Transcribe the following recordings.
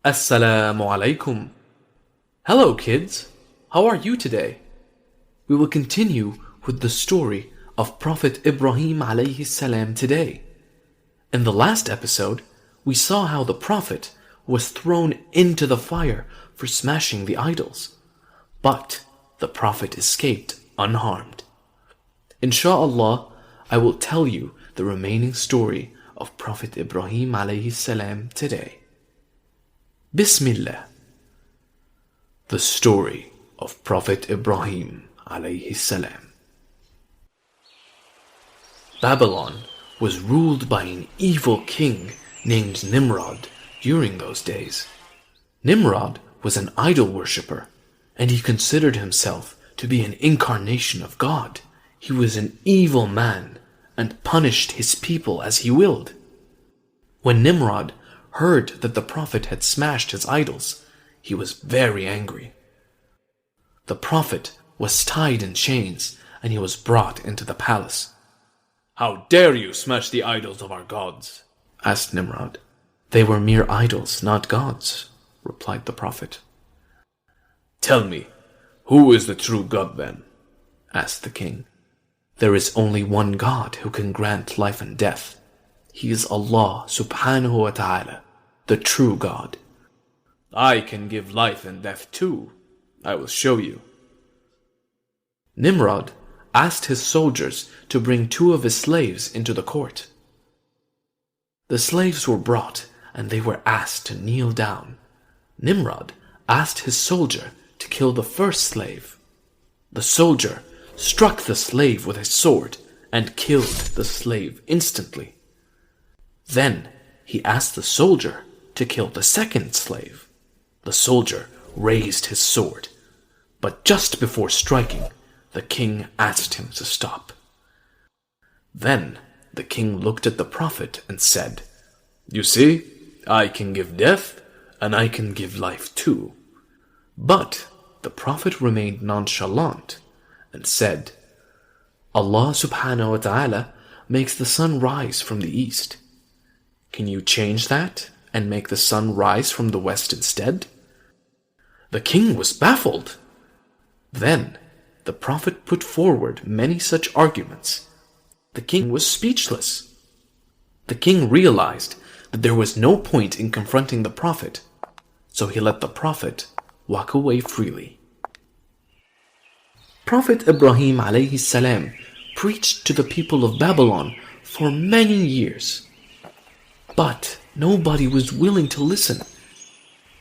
Assalamu Alaikum. Hello kids, how are you today? We will continue with the story of Prophet Ibrahim alayhi salam today. In the last episode, we saw how the Prophet was thrown into the fire for smashing the idols, but the Prophet escaped unharmed. Insha'Allah, I will tell you the remaining story of Prophet Ibrahim alayhi salam today. Bismillah. The story of Prophet Ibrahim alayhi salam. Babylon was ruled by an evil king named Nimrod during those days. Nimrod was an idol worshipper, and he considered himself to be an incarnation of God. He was an evil man and punished his people as he willed. When Nimrod heard that the Prophet had smashed his idols, he was very angry. The Prophet was tied in chains and he was brought into the palace. "How dare you smash the idols of our gods?" asked Nimrod. "They were mere idols, not gods," replied the Prophet. "Tell me, who is the true God then?" asked the king. "There is only one God who can grant life and death. He is Allah subhanahu wa ta'ala, the true God." "I can give life and death too. I will show you." Nimrod asked his soldiers to bring 2 of his slaves into the court. The slaves were brought and they were asked to kneel down. Nimrod asked his soldier to kill the first slave. The soldier struck the slave with his sword and killed the slave instantly. Then he asked the soldier to kill the second slave. The soldier raised his sword, but just before striking, the king asked him to stop. Then the king looked at the Prophet and said, "You see, I can give death and I can give life too." But the Prophet remained nonchalant and said, "Allah subhanahu wa ta'ala makes the sun rise from the east. Can you change that and make the sun rise from the west instead?" The king was baffled. Then the Prophet put forward many such arguments. The king was speechless. The king realized that there was no point in confronting the Prophet, so he let the Prophet walk away freely. Prophet Ibrahim alayhi salam preached to the people of Babylon for many years, but nobody was willing to listen,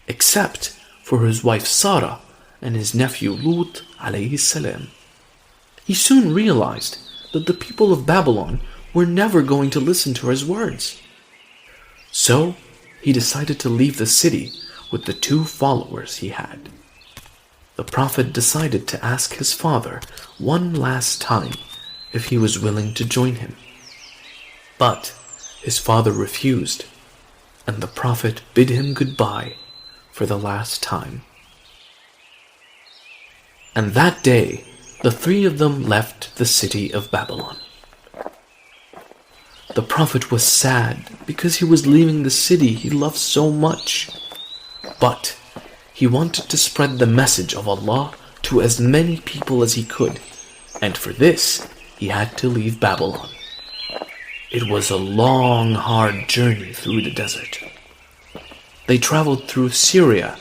except for his wife Sarah and his nephew Lut alayhi salam. He soon realized that the people of Babylon were never going to listen to his words. So he decided to leave the city with the 2 followers he had. The Prophet decided to ask his father one last time if he was willing to join him. But his father refused, and the Prophet bid him goodbye for the last time. And that day, the 3 of them left the city of Babylon. The Prophet was sad because he was leaving the city he loved so much. But he wanted to spread the message of Allah to as many people as he could, and for this, he had to leave Babylon. It was a long, hard journey through the desert. They traveled through Syria,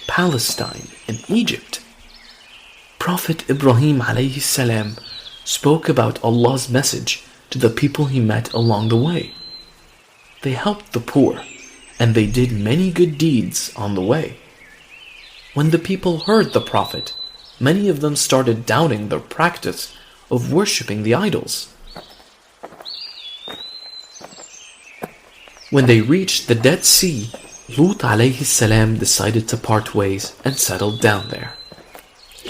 Palestine, and Egypt. Prophet Ibrahim alayhi salam spoke about Allah's message to the people he met along the way. They helped the poor, and they did many good deeds on the way. When the people heard the Prophet, many of them started doubting their practice of worshipping the idols. When they reached the Dead Sea, Lut alayhi salam decided to part ways and settled down there.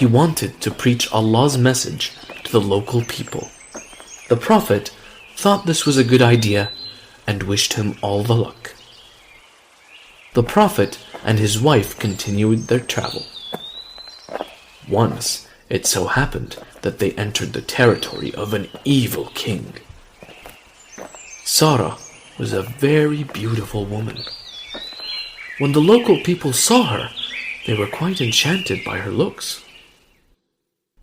He wanted to preach Allah's message to the local people. The Prophet thought this was a good idea and wished him all the luck. The Prophet and his wife continued their travel. Once, it so happened that they entered the territory of an evil king. Sarah was a very beautiful woman. When the local people saw her, they were quite enchanted by her looks.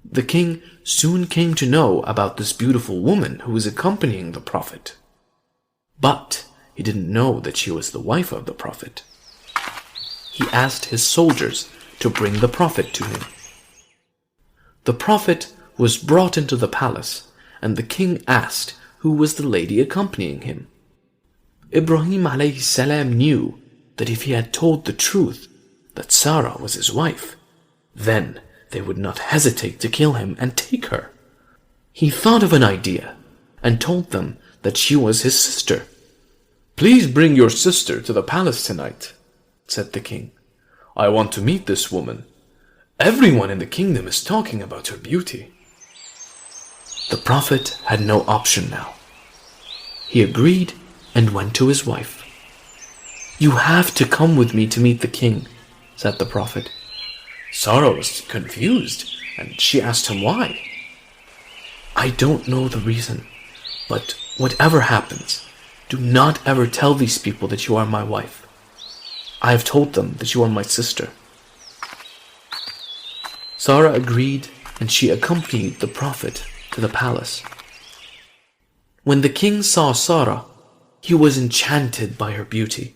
The king soon came to know about this beautiful woman who was accompanying the Prophet. But he didn't know that she was the wife of the Prophet. He asked his soldiers to bring the Prophet to him. The Prophet was brought into the palace, and the king asked who was the lady accompanying him. Ibrahim alayhi salam knew that if he had told the truth, that Sarah was his wife, then they would not hesitate to kill him and take her. He thought of an idea and told them that she was his sister. "Please bring your sister to the palace tonight," said the king. "I want to meet this woman. Everyone in the kingdom is talking about her beauty." The Prophet had no option now. He agreed and went to his wife. "You have to come with me to meet the king," said the Prophet. Sarah was confused, and she asked him why. "I don't know the reason, but whatever happens, do not ever tell these people that you are my wife. I have told them that you are my sister." Sarah agreed, and she accompanied the Prophet to the palace. When the king saw Sarah, he was enchanted by her beauty.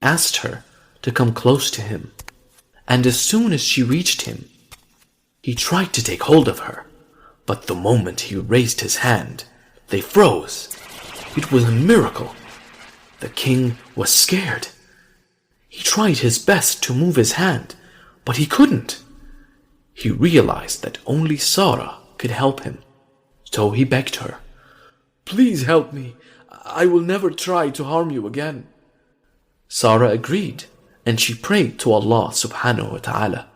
He asked her to come close to him, and as soon as she reached him, he tried to take hold of her, but the moment he raised his hand, they froze. It was a miracle. The king was scared. He tried his best to move his hand, but he couldn't. He realized that only Sarah could help him, so he begged her, "Please help me. I will never try to harm you again." Sarah agreed, and she prayed to Allah subhanahu wa ta'ala.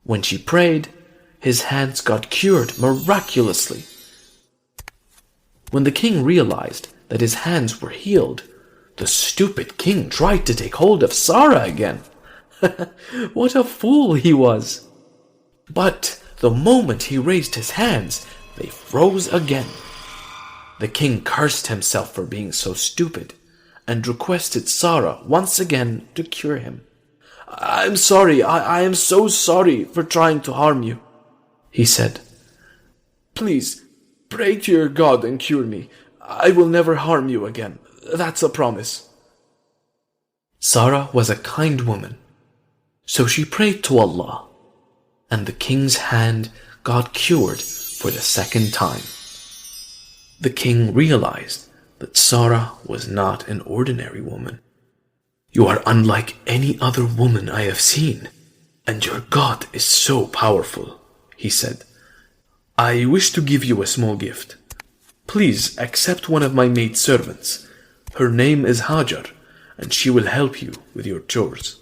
When she prayed, his hands got cured miraculously. When the king realized that his hands were healed, the stupid king tried to take hold of Sarah again. What a fool he was! But the moment he raised his hands, they froze again. The king cursed himself for being so stupid and requested Sarah once again to cure him. "I'm sorry, I am so sorry for trying to harm you," he said. "Please, pray to your God and cure me. I will never harm you again. That's a promise." Sarah was a kind woman, so she prayed to Allah, and the king's hand got cured for the second time. The king realized that Sarah was not an ordinary woman. "You are unlike any other woman I have seen, and your God is so powerful," he said. "I wish to give you a small gift. Please accept one of my maidservants. Her name is Hajar, and she will help you with your chores."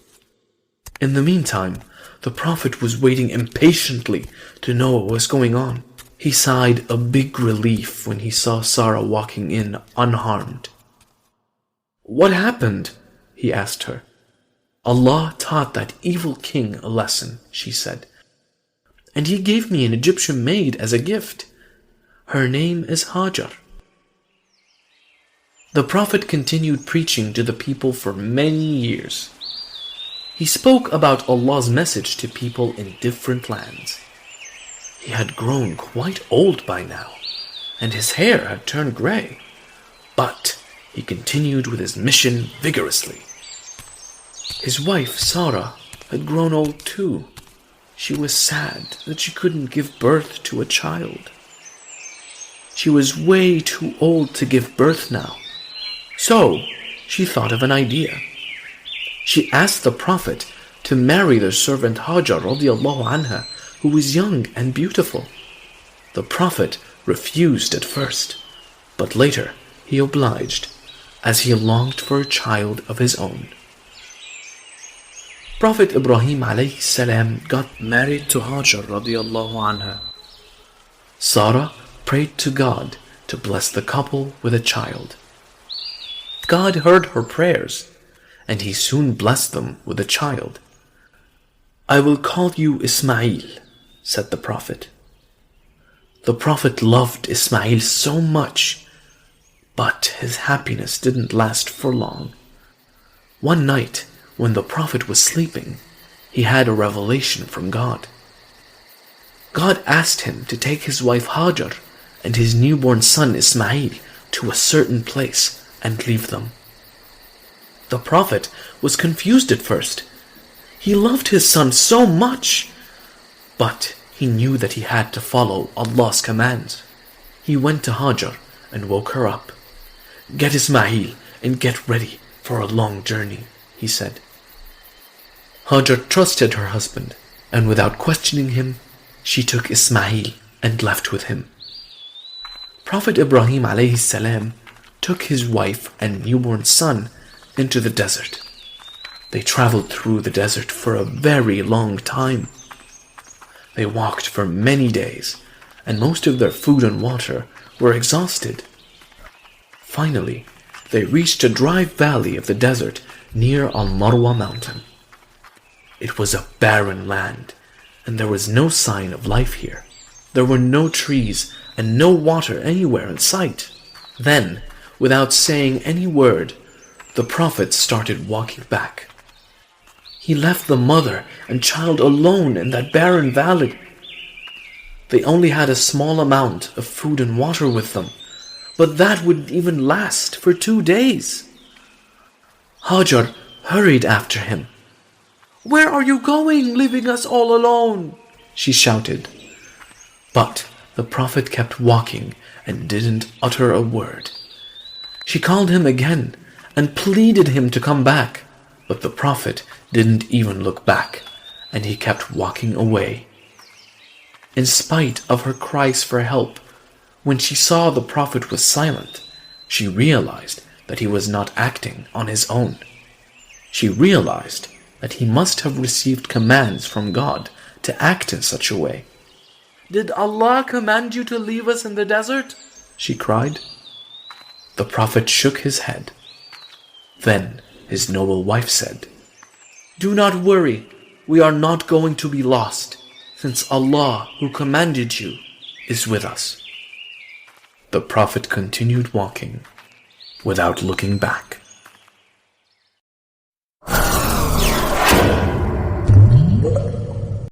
In the meantime, the Prophet was waiting impatiently to know what was going on. He sighed a big relief when he saw Sarah walking in unharmed. "What happened?" he asked her. "Allah taught that evil king a lesson," she said, "and he gave me an Egyptian maid as a gift. Her name is Hajar." The Prophet continued preaching to the people for many years. He spoke about Allah's message to people in different lands. He had grown quite old by now, and his hair had turned gray, but he continued with his mission vigorously. His wife, Sarah, had grown old too. She was sad that she couldn't give birth to a child. She was way too old to give birth now, so she thought of an idea. She asked the Prophet to marry their servant Hajar radiallahu anha, who was young and beautiful. The Prophet refused at first, but later he obliged, as he longed for a child of his own. Prophet Ibrahim alayhi salam got married to Hajar radiallahu anha. Sarah prayed to God to bless the couple with a child. God heard her prayers, and he soon blessed them with a child. "I will call you Ismail," said the Prophet. The Prophet loved Ismail so much, but his happiness didn't last for long. One night, when the Prophet was sleeping, he had a revelation from God. God asked him to take his wife Hajar and his newborn son Ismail to a certain place and leave them. The Prophet was confused at first. He loved his son so much, but he knew that he had to follow Allah's commands. He went to Hajar and woke her up. "Get Ismail and get ready for a long journey," he said. Hajar trusted her husband, and without questioning him, she took Ismail and left with him. Prophet Ibrahim alayhi salam took his wife and newborn son into the desert. They traveled through the desert for a very long time. They walked for many days, and most of their food and water were exhausted. Finally, they reached a dry valley of the desert near Al-Marwa mountain. It was a barren land, and there was no sign of life here. There were no trees and no water anywhere in sight. Then, without saying any word, the Prophet started walking back. He left the mother and child alone in that barren valley. They only had a small amount of food and water with them, but that wouldn't even last for 2 days. Hajar hurried after him. "Where are you going, leaving us all alone?" she shouted. But the Prophet kept walking and didn't utter a word. She called him again and pleaded him to come back, but the Prophet didn't even look back, and he kept walking away. In spite of her cries for help, when she saw the Prophet was silent, she realized that he was not acting on his own. She realized that he must have received commands from God to act in such a way. "Did Allah command you to leave us in the desert?" she cried. The Prophet shook his head. Then his noble wife said, "Do not worry, we are not going to be lost, since Allah, who commanded you, is with us." The Prophet continued walking without looking back.